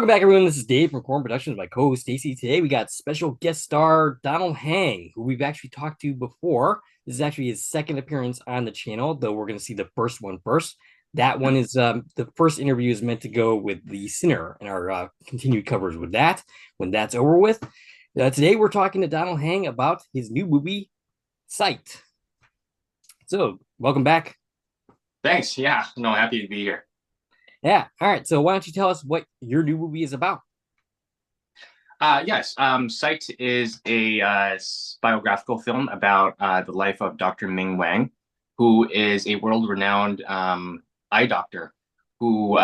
back, everyone. This is Dave from Corn Productions, my co-host Stacie. Today we got special guest star Donald Heng, who we've actually talked to before. This is actually his second appearance on the channel, though we're going to see the first one first. That one is the first interview is meant to go with the Sinner and our continued coverage with that when that's over with. Today we're talking to Donald Heng about his new movie, Sight. So, welcome back. Thanks. Yeah, no, happy to be here. Yeah. All right. So, why don't you tell us what your new movie is about? Yes, Sight is a biographical film about the life of Dr. Ming Wang, who is a world-renowned eye doctor who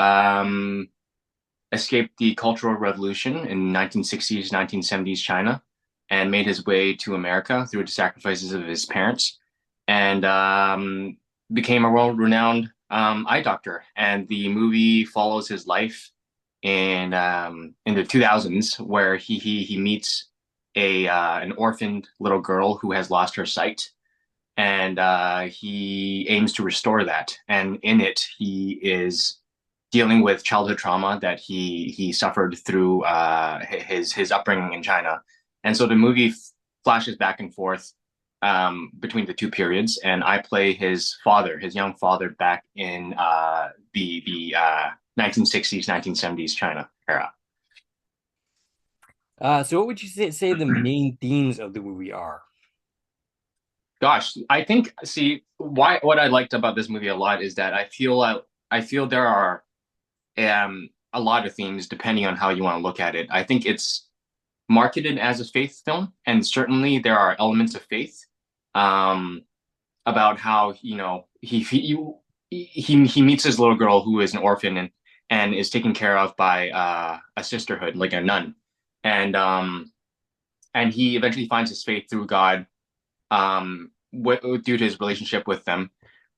escaped the Cultural Revolution in 1960s, 1970s China and made his way to America through the sacrifices of his parents and became a world-renowned eye doctor. And the movie follows his life in the 2000s, where he meets a an orphaned little girl who has lost her sight, and he aims to restore that. And in it, he is dealing with childhood trauma that he suffered through his upbringing in China. And so the movie flashes back and forth between the two periods, and I play his father, his young father, back in the 1960s, 1970s China era. So, what would you say the main themes of the movie are? Gosh, I think see why what I liked about this movie a lot is that I feel there are a lot of themes depending on how you want to look at it. I think it's marketed as a faith film, and certainly there are elements of faith um, about how he meets this little girl who is an orphan and is taken care of by a sisterhood, like a nun, and um, and he eventually finds his faith through God due to his relationship with them.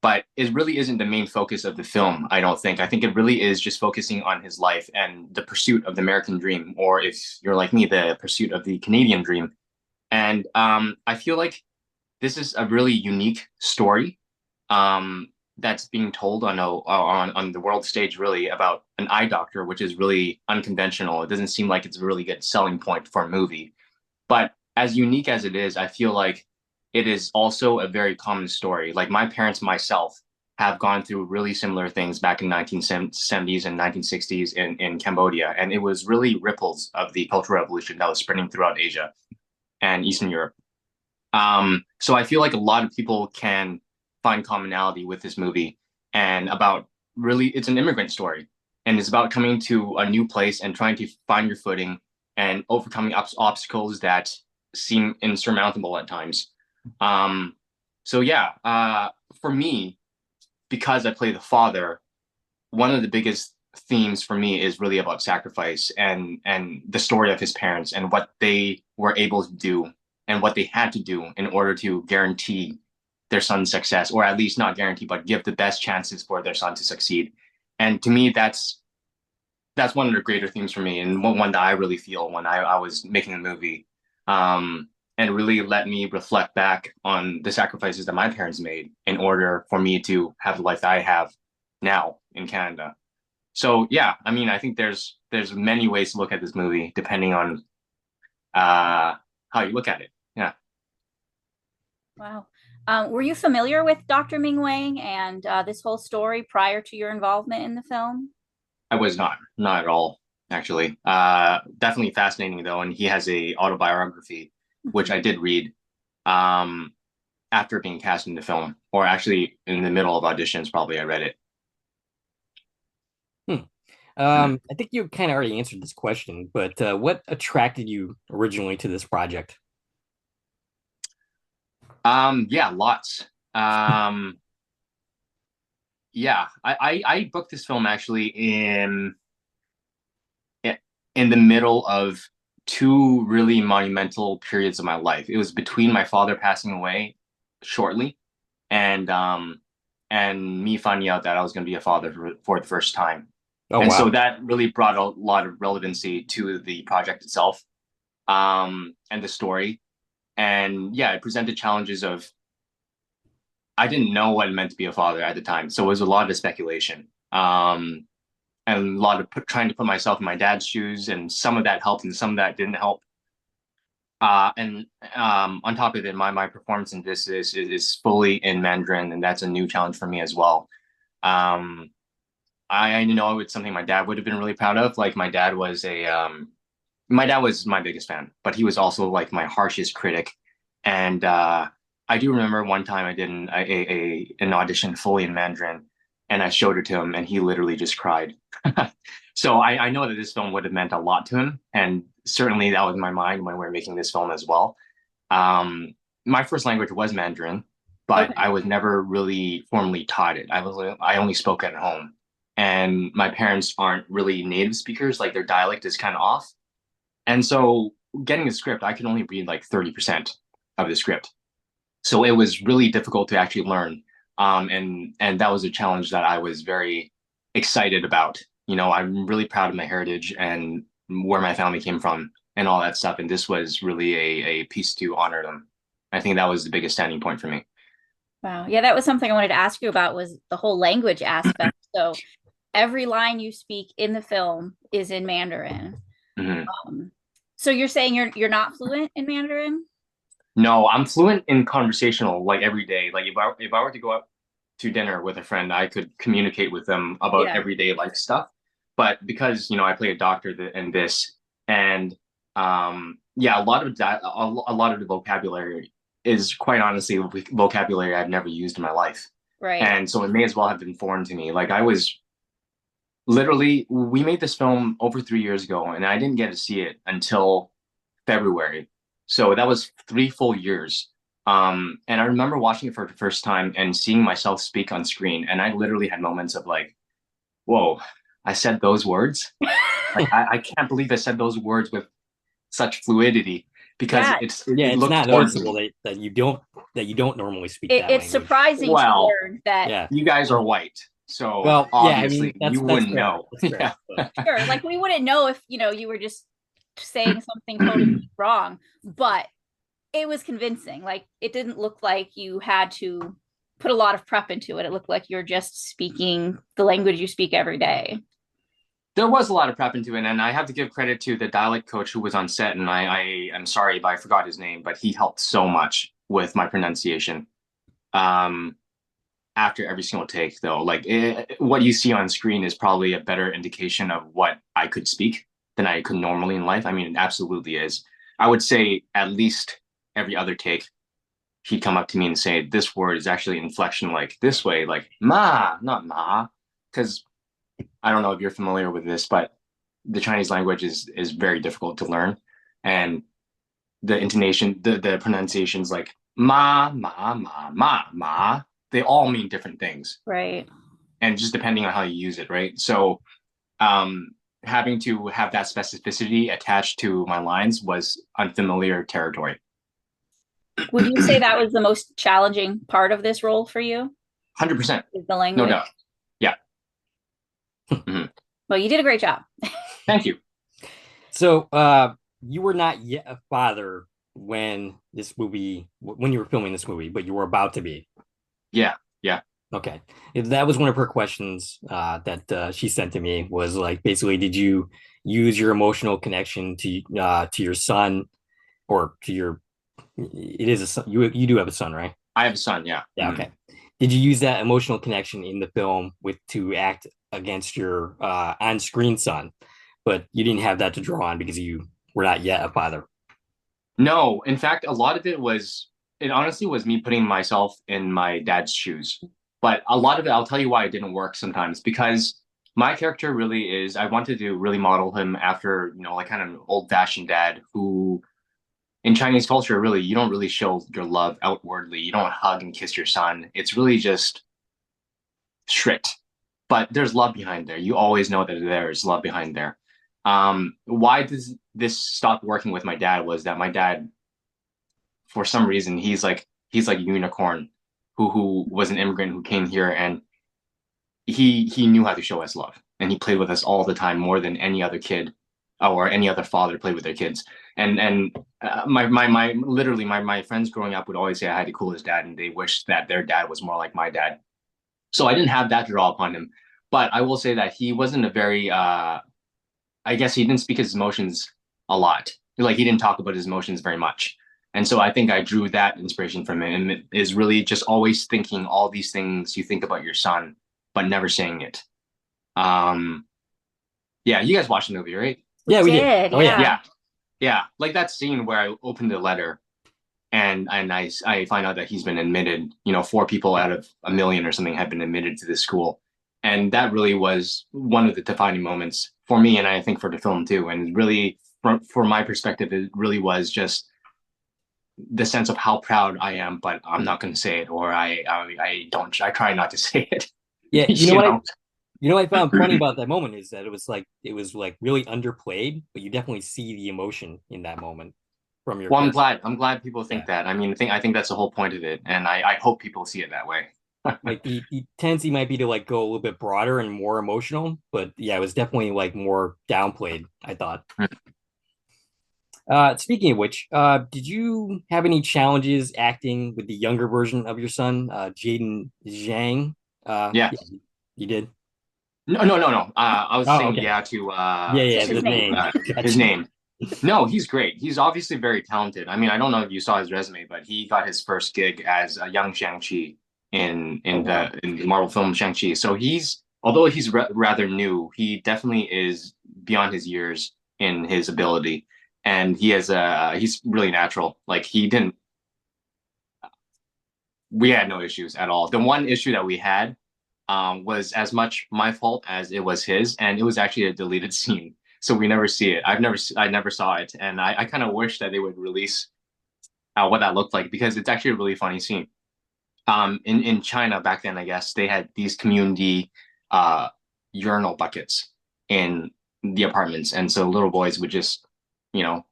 But it really isn't the main focus of the film, I don't think. I think it really is just focusing on his life and the pursuit of the American dream, or if you're like me, the pursuit of the Canadian dream. And I feel like this is a really unique story that's being told on the world stage, really about an eye doctor, which is really unconventional. It doesn't seem like it's a really good selling point for a movie. But as unique as it is, I feel like it is also a very common story. Like my parents, myself, have gone through really similar things back in 1970s and 1960s in Cambodia. And it was really ripples of the Cultural Revolution that was spreading throughout Asia and Eastern Europe. So I feel like a lot of people can find commonality with this movie and about really, it's an immigrant story. And it's about coming to a new place and trying to find your footing and overcoming obstacles that seem insurmountable at times. Um, so yeah, for me, because I play the father, one of the biggest themes for me is really about sacrifice and the story of his parents and what they were able to do and what they had to do in order to guarantee their son's success, or at least not guarantee, but give the best chances for their son to succeed. And to me, that's one of the greater themes for me, and one that I really feel when I was making the movie. And really let me reflect back on the sacrifices that my parents made in order for me to have the life that I have now in Canada. So yeah, I mean, I think there's many ways to look at this movie depending on how you look at it. Yeah, Wow. Were you familiar with Dr. Ming Wang and this whole story prior to your involvement in the film? I was not at all actually. Definitely fascinating though, and he has a autobiography which I did read um, after being cast in the film, or actually in the middle of auditions. Probably I read it. Hmm. I think you kind of already answered this question, but what attracted you originally to this project? Yeah, lots. Yeah, I booked this film actually in the middle of two really monumental periods of my life. It was between my father passing away shortly and me finding out that I was going to be a father for the first time. Oh, And so wow. that really brought a lot of relevancy to the project itself and the story. And yeah, it presented challenges of I didn't know what it meant to be a father at the time, so it was a lot of speculation. and a lot of trying to put myself in my dad's shoes, and some of that helped and some of that didn't help. And on top of it, my performance in this is fully in Mandarin, and that's a new challenge for me as well. Um, I know it's something my dad would have been really proud of. Like my dad was my biggest fan, but he was also like my harshest critic. And I do remember one time I did an audition fully in Mandarin, and I showed it to him, and he literally just cried. So I know that this film would have meant a lot to him, and certainly that was in my mind when we were making this film as well. My first language was Mandarin, but Okay. I was never really formally taught it. I only spoke at home, and my parents aren't really native speakers. Like their dialect is kind of off, and so getting the script, I could only read like 30% of the script. So it was really difficult to actually learn. And that was a challenge that I was very excited about. You know, I'm really proud of my heritage and where my family came from and all that stuff. And this was really a piece to honor them. I think that was the biggest standing point for me. Wow. Yeah, that was something I wanted to ask you about, was the whole language aspect. So every line you speak in the film is in Mandarin. Mhm. So you're saying you're not fluent in Mandarin? No, I'm fluent in conversational like every day. Like if I were to go out to dinner with a friend, I could communicate with them about Yeah. everyday life stuff. But because, you know, I play a doctor in this, and yeah, a lot of that, a lot of the vocabulary is quite honestly vocabulary I've never used in my life. Right. And so it may as well have been foreign to me. Like I was literally, we made this film over 3 years ago, and I didn't get to see it until February. So that was 3 full years. And I remember watching it for the first time and seeing myself speak on screen. And I literally had moments of like, whoa, I said those words. Like I can't believe I said those words with such fluidity, because Yeah. it it's looked not foreign to noticeable me. that you don't normally speak that It's language. surprising to Well, learn that. Yeah. You guys are white, so Well, yeah, I obviously mean that's you wouldn't fair. know. That's fair. Yeah. But Sure, like we wouldn't know if, you were just saying something totally wrong, but it was convincing. Like it didn't look like you had to put a lot of prep into it. It looked like you're just speaking the language you speak every day. There was a lot of prep into it, and I have to give credit to the dialect coach who was on set, and I am sorry if I forgot his name, but he helped so much with my pronunciation. After every single take, though, like what you see on screen is probably a better indication of what I could speak than I could normally in life. I mean, it absolutely is. I would say at least every other take, he'd come up to me and say, "This word is actually inflection like this way, like ma, not ma," because I don't know if you're familiar with this, but the Chinese language is very difficult to learn, and the intonation, the pronunciations like ma, ma, ma, ma, ma, they all mean different things, Right. and just depending on how you use it, right? So, having to have that specificity attached to my lines was unfamiliar territory. Would you say that was the most challenging part of this role for you? 100%, Is the language? no doubt. Yeah. Mhm. Well, you did a great job. Thank you. so you were not yet a father when you were filming this movie, but you were about to be. Yeah, yeah. Okay. That was one of her questions that she sent to me, was like, basically, did you use your emotional connection to your son, or to your, it is a son, you do have a son, right? I have a son, yeah. Yeah, okay. Did you use that emotional connection in the film to act against your on-screen son, but you didn't have that to draw on because you were not yet a father? No, in fact, a lot of it honestly was me putting myself in my dad's shoes. But a lot of it, I'll tell you why it didn't work sometimes, because my character really is, I wanted to really model him after, you know, like kind of an old-fashioned dad who, in Chinese culture, really, you don't really show your love outwardly. You don't hug and kiss your son. It's really just strict. But there's love behind there. You always know that there's love behind there. Why does this stop working with my dad was that my dad, for some reason, he's like a unicorn who was an immigrant who came here, and he knew how to show us love, and he played with us all the time, more than any other kid or any other father played with their kids. And my friends growing up would always say I had the coolest dad, and they wished that their dad was more like my dad. So I didn't have that to draw upon him. But I will say that he wasn't a very I guess he didn't speak his emotions a lot. Like he didn't talk about his emotions very much. And so I think I drew that inspiration from him, and is really just always thinking all these things you think about your son, but never saying it. Um, yeah, you guys watched the movie, right? Yeah, we did. Oh yeah. Yeah. Yeah. Like that scene where I opened the letter and I find out that he's been admitted, 4 people out of a million or something have been admitted to this school. And that really was one of the defining moments for me, and I think for the film too. And really, for my perspective, it really was just the sense of how proud I am, but I'm not going to say it, or I try not to say it. Yeah, you know? You know what I found funny about that moment is that it was like really underplayed, but you definitely see the emotion in that moment from your Well, character. I'm glad people think that. I mean, I think that's the whole point of it, and I hope people see it that way. Like the tendency might be to like go a little bit broader and more emotional, but yeah, it was definitely like more downplayed, I thought. Speaking of which, did you have any challenges acting with the younger version of your son, Jaden Zhang? Yeah. Yeah, you did. No. I was Oh, saying okay. yeah to Yeah, Just his the name. name. his name. No, he's great. He's obviously very talented. I mean, I don't know if you saw his resume, but he got his first gig as a young Shang-Chi Oh, wow. in the Marvel film Shang-Chi. So although he's rather new, he definitely is beyond his years in his ability, and he's really natural. Like we had no issues at all. The one issue that we had was as much my fault as it was his, and it was actually a deleted scene, so we never see it. I never saw it, and I kind of wish that they would release what that looked like, because it's actually a really funny scene. In China back then, I guess they had these community uh urinal buckets in the apartments, and so little boys would just, you know,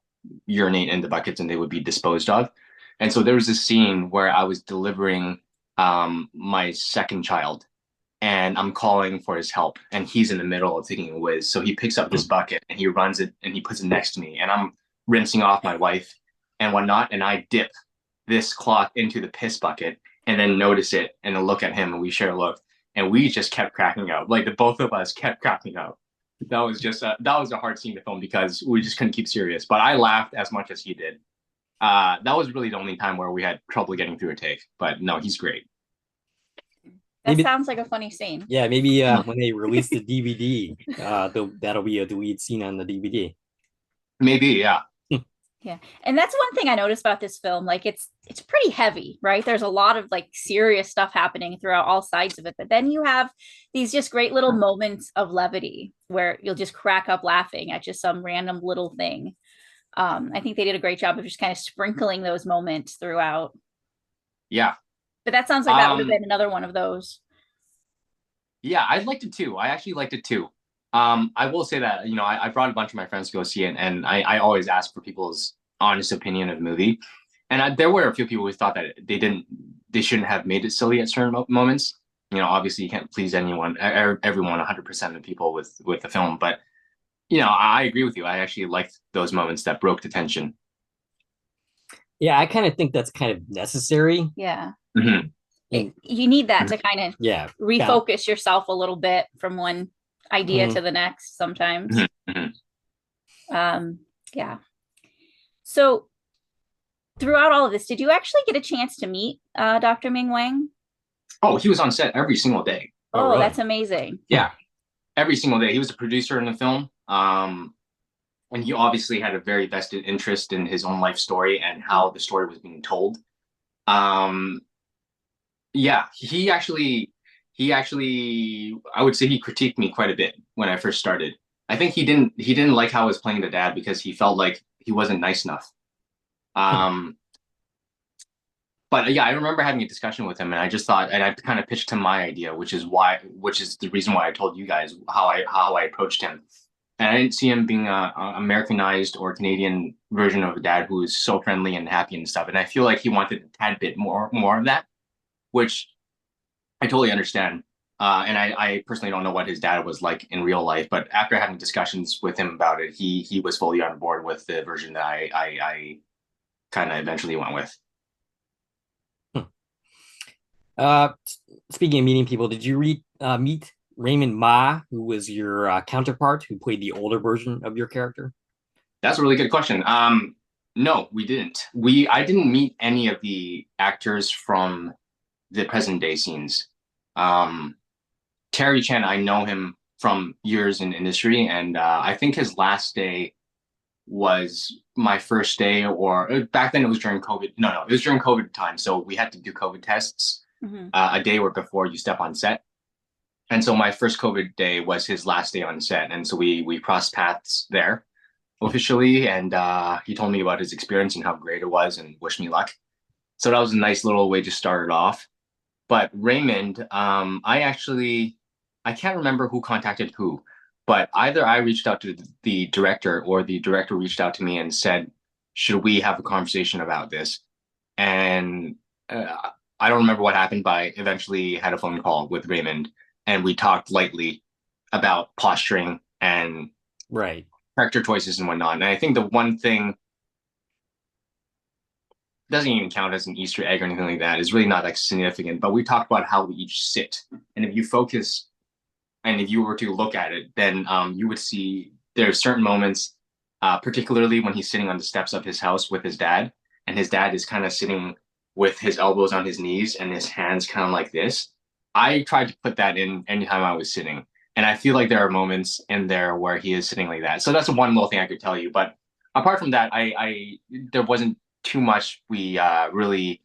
urinate in the buckets, and they would be disposed of. And so there was this scene where I was delivering my second child, and I'm calling for his help, and he's in the middle of taking a whiz. So he picks up this bucket and he runs it and he puts it next to me, and I'm rinsing off my wife and whatnot, and I dip this cloth into the piss bucket and then notice it and then look at him, and we share a look, and we just kept cracking up. Like the both of us kept cracking up. That was a hard scene to film because we just couldn't keep serious. But I laughed as much as he did. That was really the only time where we had trouble getting through a take. But no, he's great. That Maybe, sounds like a funny scene. yeah, maybe when they release the DVD, that'll be a deleted scene on the DVD. Maybe, yeah. Yeah. And that's one thing I noticed about this film. Like it's pretty heavy, right? There's a lot of like serious stuff happening throughout all sides of it. But then you have these just great little moments of levity where you'll just crack up laughing at just some random little thing. I think they did a great job of just kind of sprinkling those moments throughout. Yeah. But that sounds like that would have been another one of those. Yeah, I liked it too. I actually liked it too. I will say that, I brought a bunch of my friends to go see it, and I always ask for people's honest opinion of the movie. And there were a few people who thought that they shouldn't have made it silly at certain moments. Obviously you can't please everyone, 100% of the people with the film. But, I agree with you. I actually liked those moments that broke the tension. Yeah, I kind of think that's kind of necessary. Yeah. Mm-hmm. You need that to kind of refocus yourself a little bit from one idea to the next sometimes. Yeah. So throughout all of this, did you actually get a chance to meet Dr. Ming Wang? Oh, he was on set every single day. Oh, really? That's amazing. Yeah, every single day. He was a producer in the film. And he obviously had a very vested interest in his own life story and how the story was being told. Yeah, he actually, I would say he critiqued me quite a bit when I first started. I think he didn't like how I was playing the dad because he felt like he wasn't nice enough. But yeah, I remember having a discussion with him, and I just thought, and I kind of pitched him my idea, which is the reason why I told you guys how I approached him. And I didn't see him being a Americanized or Canadian version of a dad who is so friendly and happy and stuff. And I feel like he wanted a tad bit more of that, which I totally understand. And I personally don't know what his dad was like in real life, but after having discussions with him about it, he was fully on board with the version that I kind of eventually went with. Speaking of meeting people, did you meet Raymond Ma, who was your counterpart, who played the older version of your character? That's a really good question. No, we didn't. I didn't meet any of the actors from the present day scenes. Um, Terry Chen, I know him from years in industry, and I think his last day was my first day, or back then it was during COVID. No, it was during COVID time, so we had to do COVID tests a day or before you step on set. And so my first COVID day was his last day on set, and so we crossed paths there officially, and he told me about his experience and how great it was, and wished me luck. So that was a nice little way to start it off. But Raymond, I can't remember who contacted who, but either I reached out to the director or the director reached out to me and said, should we have a conversation about this? And I don't remember what happened, but I eventually had a phone call with Raymond and we talked lightly about posturing and Right. character choices and whatnot. And I think the one thing doesn't even count as an Easter egg or anything like that. It's really not like significant, but we talked about how we each sit. And if you focus and if you were to look at it, then you would see there are certain moments, particularly when he's sitting on the steps of his house with his dad, and his dad is kind of sitting with his elbows on his knees and his hands kind of like this. I tried to put that in anytime I was sitting. And I feel like there are moments in there where he is sitting like that. So that's one little thing I could tell you. But apart from that, I there wasn't too much we really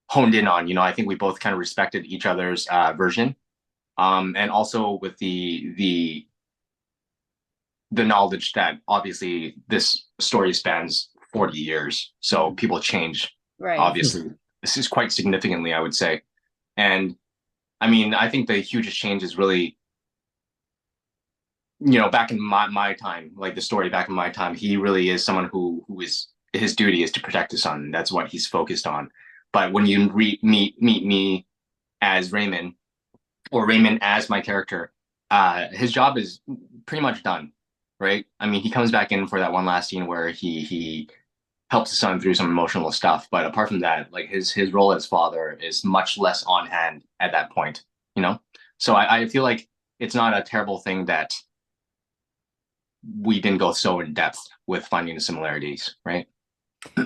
honed in on. I think we both kind of respected each other's version, and also with the knowledge that obviously this story spans 40 years, so people change. Right. Obviously, this is quite significantly, I would say, and I mean, I think the hugest change is really, back in my time, like the story back in my time, he really is someone who is his duty is to protect his son. That's what he's focused on. But when you meet me as Raymond, or Raymond as my character, his job is pretty much done, right? I mean, he comes back in for that one last scene where he helps his son through some emotional stuff. But apart from that, like his role as father is much less on hand at that point, So I feel like it's not a terrible thing that we didn't go so in depth with finding the similarities, right?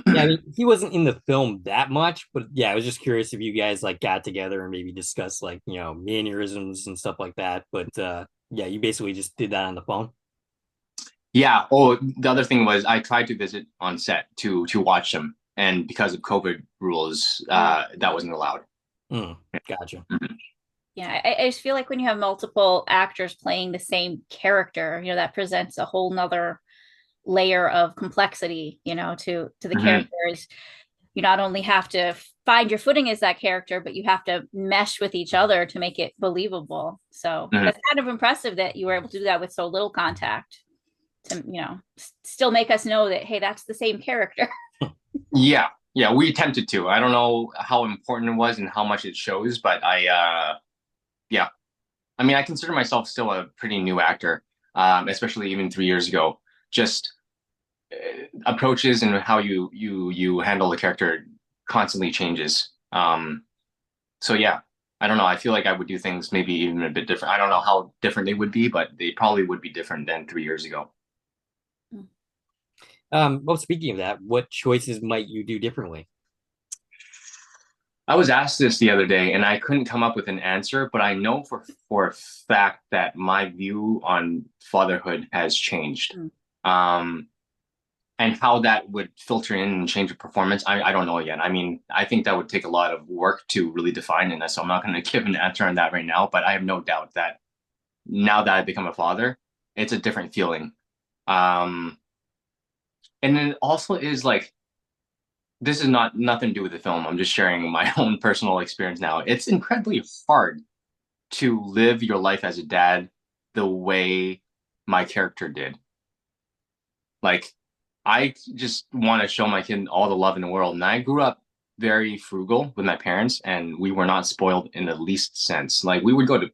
Yeah, I mean, he wasn't in the film that much, but yeah, I was just curious if you guys like got together and maybe discussed like, mannerisms and stuff like that. But yeah, you basically just did that on the phone. Yeah. Oh, the other thing was I tried to visit on set to watch them, and because of COVID rules, that wasn't allowed. Gotcha. Yeah, I just feel like when you have multiple actors playing the same character, that presents a whole nother layer of complexity, to the characters. You not only have to find your footing as that character, but you have to mesh with each other to make it believable. So that's kind of impressive that you were able to do that with so little contact to, still make us know that, hey, that's the same character. Yeah, we attempted to. I don't know how important it was and how much it shows, but yeah. I mean, I consider myself still a pretty new actor, especially even 3 years ago. Just approaches and how you handle the character constantly changes. So yeah, I don't know. I feel like I would do things maybe even a bit different. I don't know how different they would be, but they probably would be different than 3 years ago. Well, speaking of that, what choices might you do differently? I was asked this the other day and I couldn't come up with an answer, but I know for a fact that my view on fatherhood has changed. And how that would filter in and change the performance, I don't know yet. I mean, I think that would take a lot of work to really define it. So I'm not going to give an answer on that right now, but I have no doubt that now that I've become a father, it's a different feeling. And then it also is like, this is nothing to do with the film. I'm just sharing my own personal experience now. It's incredibly hard to live your life as a dad the way my character did. Like, I just want to show my kid all the love in the world. And I grew up very frugal with my parents, and we were not spoiled in the least sense. Like, we would go to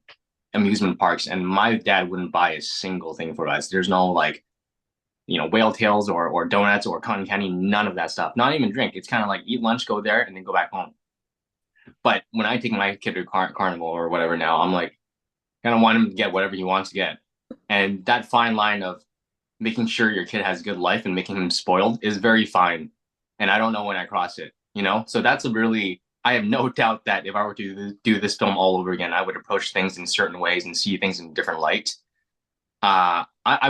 amusement parks, and my dad wouldn't buy a single thing for us. There's no like, whale tails or donuts or cotton candy, none of that stuff. Not even drink. It's kind of like eat lunch, go there, and then go back home. But when I take my kid to carnival or whatever now, I'm like, kind of want him to get whatever he wants to get. And that fine line of making sure your kid has a good life and making him spoiled is very fine. And I don't know when I cross it, you know? So that's a really, I have no doubt that if I were to do this film all over again, I would approach things in certain ways and see things in different light. I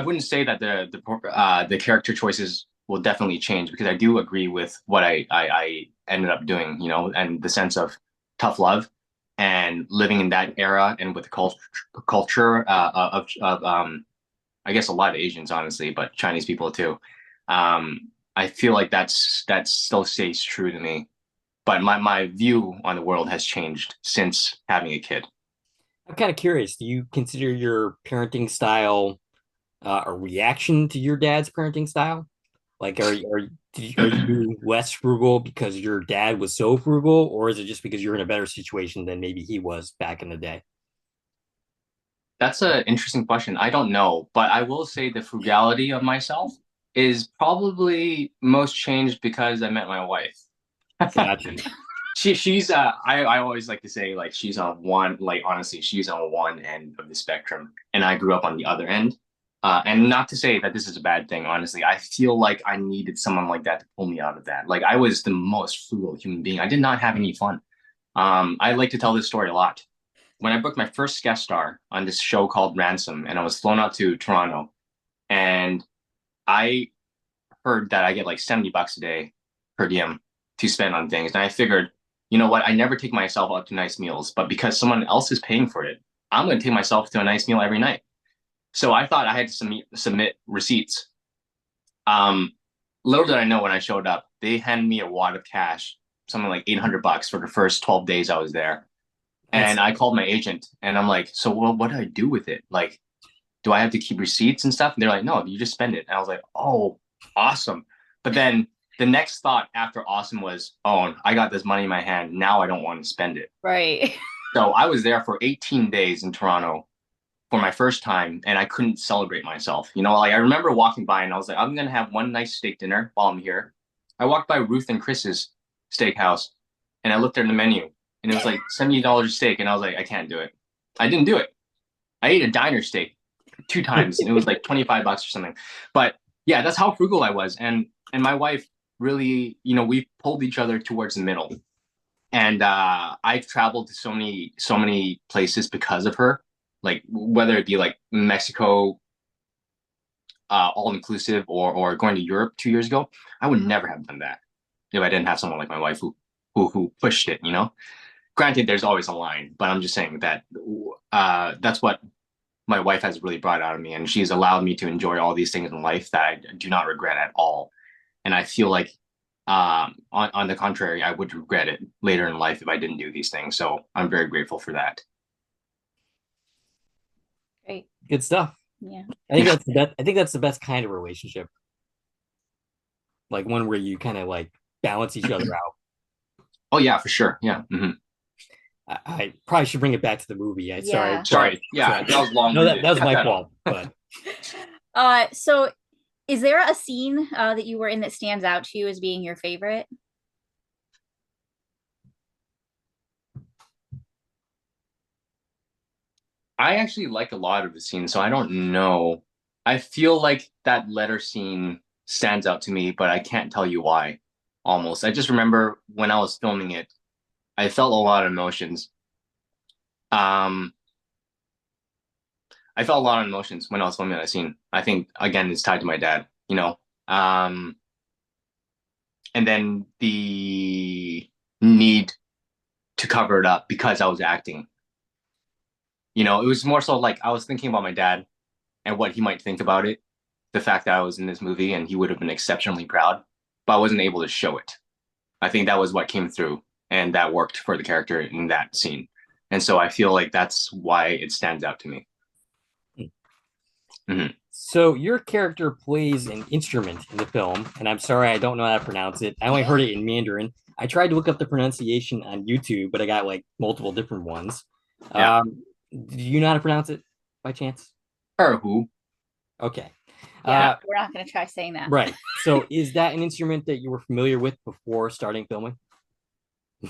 wouldn't say that the character choices will definitely change because I do agree with what I ended up doing, you know, and the sense of tough love and living in that era and with the culture of I guess a lot of Asians, honestly, but Chinese people too. I feel like that still stays true to me. But my view on the world has changed since having a kid. I'm kind of curious. Do you consider your parenting style a reaction to your dad's parenting style? Like, are you less frugal because your dad was so frugal, or is it just because you're in a better situation than maybe he was back in the day? That's an interesting question. I don't know, but I will say the frugality of myself is probably most changed because I met my wife. Gotcha. She's I always like to say like she's on one, like honestly she's on one end of the spectrum and I grew up on the other end. And not to say that this is a bad thing, honestly. I feel like I needed someone like that to pull me out of that. Like I was the most frugal human being. I did not have any fun. I like to tell this story a lot. When I booked my first guest star on this show called Ransom, and I was flown out to Toronto, and I heard that I get like $70 a day per diem to spend on things. And I figured, you know what? I never take myself out to nice meals, but because someone else is paying for it, I'm going to take myself to a nice meal every night. So I thought I had to submit receipts. Um, Little did I know when I showed up, they handed me a wad of cash, something like $800 for the first 12 days I was there. That's And I called my agent and I'm like, so well, what do I do with it? Like, do I have to keep receipts and stuff? And they're like, no, you just spend it. And I was like, oh, awesome. But then the next thought after awesome was, oh, I got this money in my hand. Now I don't want to spend it. Right. So I was there for 18 days in Toronto for my first time and I couldn't celebrate myself. You know, like I remember walking by and I was like, I'm going to have one nice steak dinner while I'm here. I walked by Ruth and Chris's steakhouse and I looked at the menu and it was like $70 a steak. And I was like, I can't do it. I didn't do it. I ate a diner steak 2 times and it was like $25 or something. But yeah, that's how frugal I was. And my wife really, you know, we pulled each other towards the middle. And I've traveled to so many places because of her, like whether it be like Mexico, all inclusive, or going to Europe 2 years ago. I would never have done that if I didn't have someone like my wife who pushed it, you know. Granted, there's always a line, but I'm just saying that that's what my wife has really brought out of me, and she's allowed me to enjoy all these things in life that I do not regret at all. And I feel like, on the contrary, I would regret it later in life if I didn't do these things. So I'm very grateful for that. Great. good stuff. Yeah. I think that's the best kind of relationship. Like one where you kind of like balance each other out. Oh yeah, for sure. Yeah. Mm-hmm. I probably should bring it back to the movie. Yeah. Sorry. Yeah, that was long. No, that was my fault. But So is there a scene that you were in that stands out to you as being your favorite? I actually like a lot of the scenes, so I don't know. I feel like that letter scene stands out to me, but I can't tell you why. Almost. I just remember when I was filming it, I felt a lot of emotions. Um, I felt a lot of emotions when I was filming that scene. I think again, it's tied to my dad, you know. Um, and then the need to cover it up because I was acting. You know, it was more so like I was thinking about my dad and what he might think about it, the fact that I was in this movie and he would have been exceptionally proud, but I wasn't able to show it. I think that was what came through and that worked for the character in that scene. And so I feel like that's why it stands out to me. Mm-hmm. so your character plays an instrument in the film, and I'm sorry I don't know how to pronounce it. I only heard it in Mandarin. I tried to look up the pronunciation on YouTube, but I got like multiple different ones. Yeah. Do you know how to pronounce it by chance? Or who? Okay. Yeah, we're not going to try saying that. Right. So is that an instrument that you were familiar with before starting filming?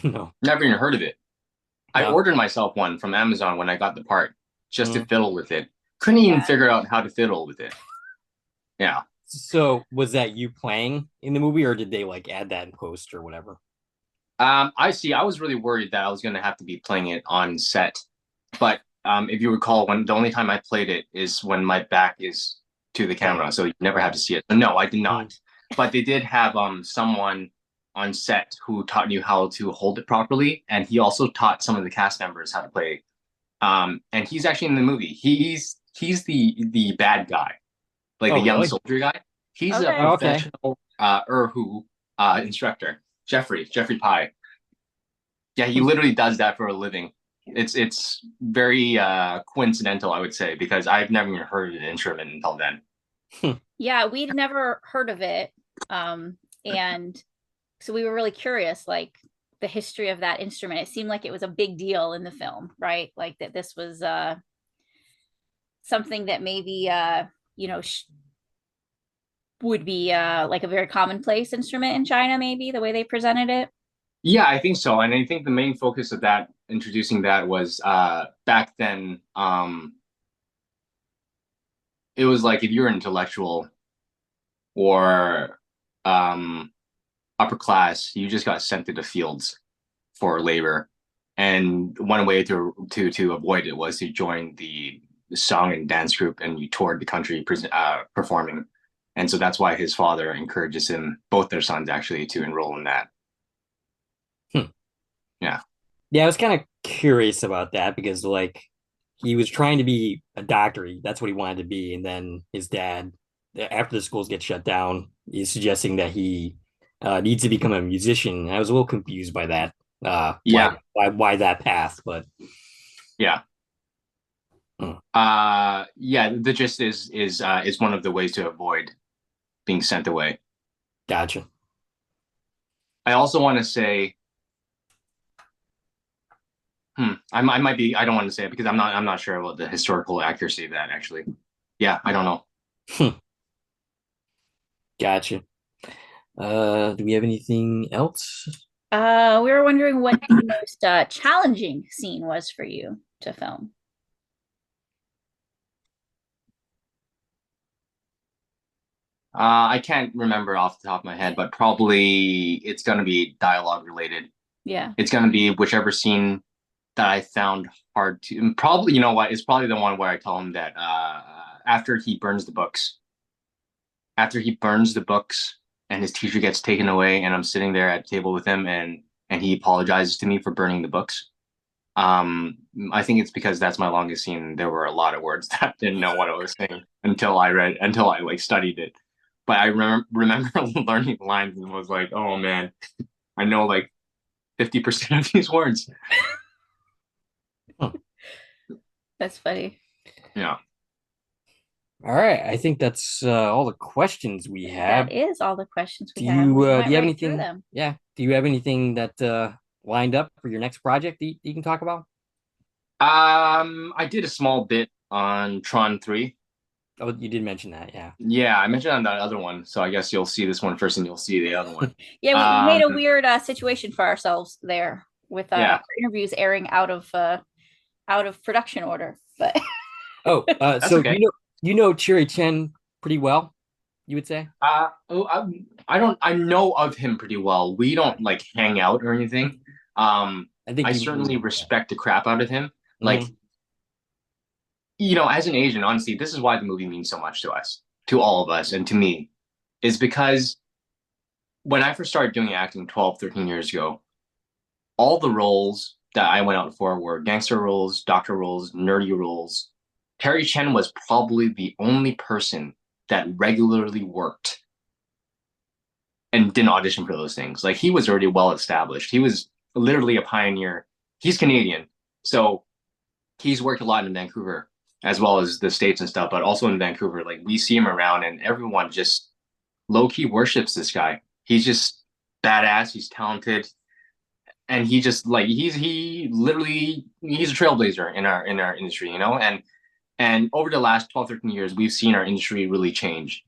No. Never even heard of it. I No. ordered myself one from Amazon when I got the part. just to fiddle with it. Couldn't even figure out how to fiddle with it. Yeah. So was that you playing in the movie, or did they like add that in post or whatever? I see. I was really worried that I was going to have to be playing it on set, but if you recall, when the only time I played it is when my back is to the camera, so you never have to see it. But no, I did not. But they did have someone on set who taught you how to hold it properly, and he also taught some of the cast members how to play. And he's actually in the movie. He's the bad guy, like the young soldier guy. He's a professional Erhu instructor, Jeffrey Pye. Yeah, he literally does that for a living. It's very coincidental, I would say, because I've never even heard of the instrument until then. Yeah, we'd never heard of it. And so we were really curious, like the history of that instrument. It seemed like it was a big deal in the film, right? Like that this was something that maybe would be like a very commonplace instrument in China, maybe the way they presented it. Yeah, I think so. And I think the main focus of that, introducing that, was back then, it was like if you're an intellectual or upper class, you just got sent to the fields for labor. And one way to avoid it was to join the song and dance group, and you toured the country performing. And so that's why his father encourages both their sons actually, to enroll in that. Yeah, I was kind of curious about that because like he was trying to be a doctor. That's what he wanted to be. And then his dad, after the schools get shut down, is suggesting that he needs to become a musician. And I was a little confused by that. Why that path? But yeah. The gist is one of the ways to avoid being sent away. Gotcha. I also want to say, I might be. I don't want to say it because I'm not sure about the historical accuracy of that. Actually, yeah, I don't know. Gotcha. Do we have anything else? We were wondering what the most challenging scene was for you to film. I can't remember off the top of my head, but probably it's going to be dialogue related. Yeah. It's going to be whichever scene that I found hard to, and probably, you know what, it's probably the one where I tell him that after he burns the books and his teacher gets taken away, and I'm sitting there at the table with him, and he apologizes to me for burning the books. I think it's because that's my longest scene. There were a lot of words that I didn't know what I was saying until I like studied it. But I remember learning the lines and was like, oh man, I know like 50% of these words. That's funny. Yeah. All right. I think that's all the questions we have. That is all the questions we have. Do you have anything? Yeah. Do you have anything that lined up for your next project that you can talk about? I did a small bit on Tron 3. Oh, you did mention that, yeah. Yeah, I mentioned on that other one, so I guess you'll see this one first and you'll see the other one. Yeah, we made a weird situation for ourselves there with our interviews airing out of production order. But so okay. you know Chen pretty well, you would say? I know of him pretty well. We don't like hang out or anything. I certainly respect the crap out of him. Like, you know, as an Asian, honestly, this is why the movie means so much to us, to all of us, and to me, is because when I first started doing acting 12, 13 years ago, all the roles that I went out for were gangster roles, doctor roles, nerdy roles. Terry Chen was probably the only person that regularly worked and didn't audition for those things. Like, he was already well established. He was literally a pioneer. He's Canadian, so he's worked a lot in Vancouver as well as the States and stuff, but also in Vancouver. Like, we see him around and everyone just low-key worships this guy. He's just badass. He's talented. And he just like, he's a trailblazer in our industry, you know? And over the last 12, 13 years, we've seen our industry really change.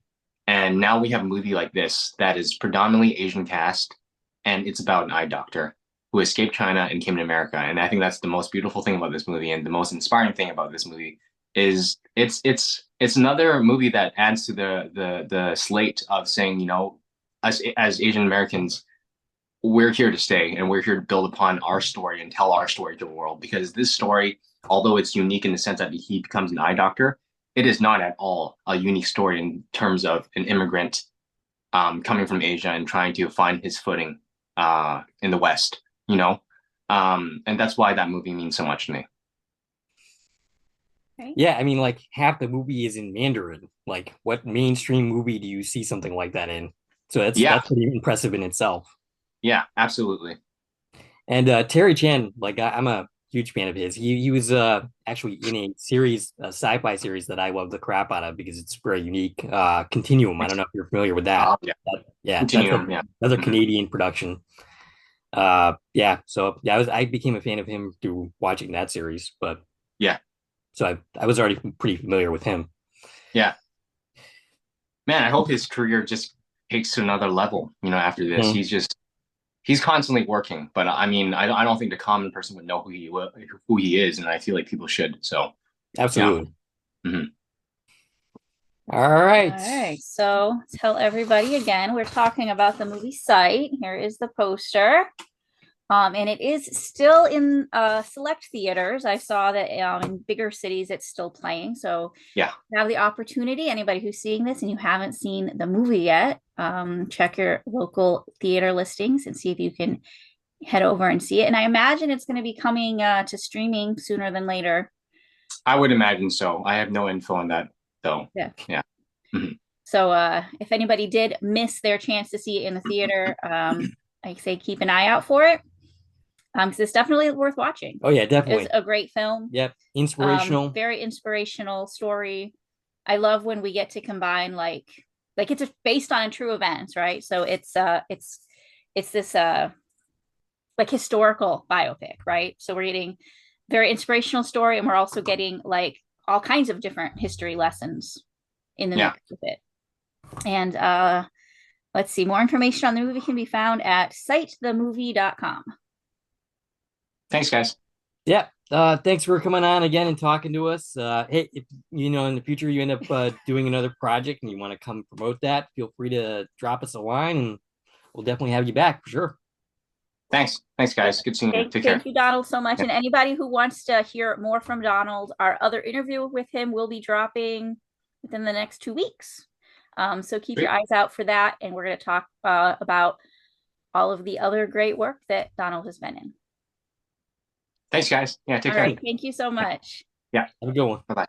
And now we have a movie like this that is predominantly Asian cast, and it's about an eye doctor. who escaped China and came to America. And I think that's the most beautiful thing about this movie, and the most inspiring thing about this movie is it's another movie that adds to the slate of saying, you know, as Asian Americans, we're here to stay, and we're here to build upon our story and tell our story to the world. Because this story, although it's unique in the sense that he becomes an eye doctor, it is not at all a unique story in terms of an immigrant coming from Asia and trying to find his footing in the West, you know? And that's why that movie means so much to me. Right. Yeah, I mean, like half the movie is in Mandarin. Like, what mainstream movie do you see something like that in? So that's pretty impressive in itself. Yeah, absolutely. And Terry Chan, like I'm a huge fan of his. He was actually in a series, a sci-fi series that I love the crap out of because it's very unique. Continuum. I don't know if you're familiar with that. Yeah. Yeah, Continuum, another Canadian production. Yeah, so yeah, I became a fan of him through watching that series. But yeah, so I was already pretty familiar with him. Yeah, man, I hope his career just takes to another level, you know, after this. He's constantly working, but I mean, I don't think the common person would know who he is, and I feel like people should. So Absolutely. Yeah. All right. All right. So tell everybody again, we're talking about the movie Sight. Here is the poster. And it is still in select theaters. I saw that in bigger cities it's still playing. So yeah, you have the opportunity. Anybody who's seeing this and you haven't seen the movie yet, check your local theater listings and see if you can head over and see it. And I imagine it's going to be coming to streaming sooner than later. I would imagine so. I have no info on that though. Yeah. Yeah. So if anybody did miss their chance to see it in the theater, I say keep an eye out for it. Because it's definitely worth watching. Oh yeah, definitely. It's a great film. Yep, inspirational. Very inspirational story. I love when we get to combine like it's based on true events, right? So it's this like historical biopic, right? So we're getting very inspirational story, and we're also getting like all kinds of different history lessons in the mix with it. And let's see, more information on the movie can be found at sightthemovie.com. Thanks, guys. Yeah. Thanks for coming on again and talking to us. Hey, if you know in the future you end up doing another project and you want to come promote that, feel free to drop us a line and we'll definitely have you back for sure. Thanks, guys. Good seeing you. Take care. Thank you, Donald, so much. And anybody who wants to hear more from Donald, our other interview with him will be dropping within the next 2 weeks. So keep your eyes out for that. And we're going to talk about all of the other great work that Donald has been in. Thanks, guys. Yeah, take care. All right. Thank you so much. Yeah. Have a good one. Bye-bye.